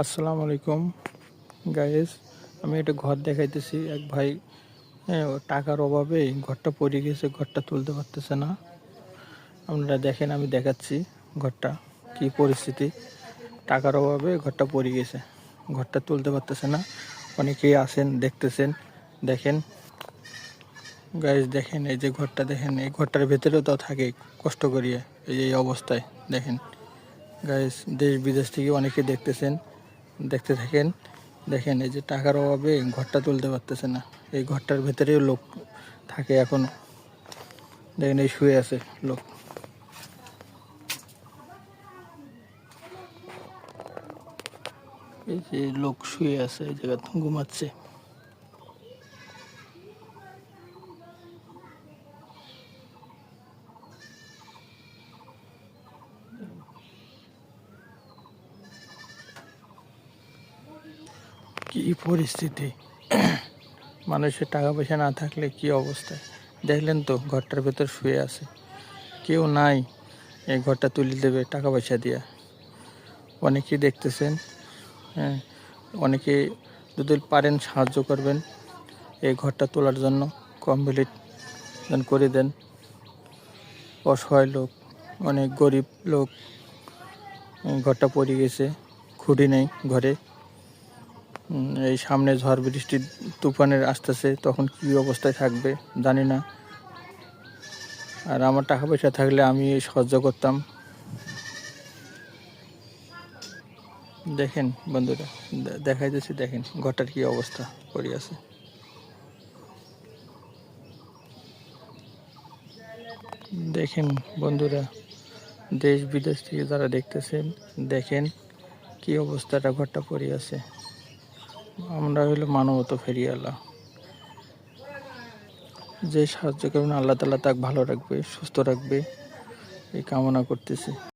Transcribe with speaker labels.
Speaker 1: আসসালামু আলাইকুম গাইস, আমি একটা ঘর দেখাইতেছি। এক ভাই ও টাকার অভাবে ঘরটা পড়ে গেছে, ঘরটা তুলতে পারতেছে না। আপনারা দেখেন, আমি দেখাচ্ছি ঘরটা কি পরিস্থিতি। টাকার অভাবে ঘরটা পড়ে গেছে, ঘরটা তুলতে পারতেছে না। অনেকেই আসেন, দেখতেছেন। দেখেন গাইস, দেখেন এই যে ঘরটা দেখেন, এই ঘরটার ভেতরেও তো থাকে কষ্ট করিয়ে। এই অবস্থায় দেখেন গাইস, দেশ বিদেশ থেকে অনেকে দেখতেছেন, দেখতে থাকেন। দেখেন এই যে টাকার অভাবে ঘরটা তুলতে পারতেছে না। এই ঘরটার ভেতরেও লোক থাকে এখনো। দেখেন এই শুয়ে আছে লোক। এই যে লোক শুয়ে আছে, এই জায়গা ঘুমাচ্ছে। কি পরিস্থিতি! মানুষের টাকা পয়সা না থাকলে কি অবস্থায়! দেখলেন তো, ঘরটার ভেতর শুয়ে আছে, কেউ নাই এই ঘরটা তুলে দেবে টাকা পয়সা দিয়ে। অনেকেই দেখতেছেন। হ্যাঁ, অনেকে যদি পারেন সাহায্য করবেন এই ঘরটা তোলার জন্য, কমপ্লিট করে দেন। অসহায় লোক, অনেক গরিব লোক, ঘরটা পড়ে গেছে, খুঁটি নেই ঘরে। এই সামনে ঝড় বৃষ্টির তুফানের আসতেছে, তখন কী অবস্থায় থাকবে জানি না। আর আমার টাকা পয়সা থাকলে আমি সাহায্য করতাম। দেখেন বন্ধুরা, দেখাইতেছি, দেখেন ঘরটার কী অবস্থা পড়ে আছে। দেখেন বন্ধুরা, দেশ বিদেশ থেকে যারা দেখতেছেন, দেখেন কি অবস্থাটা ঘরটা পড়ে আছে। আমরা হইলো মানবতা ফেরিয়ালা। যে সাহায্য করবেন, আল্লাহ তাআলা তাকে ভালো রাখবে, সুস্থ রাখবে, এই কামনা করতেছি।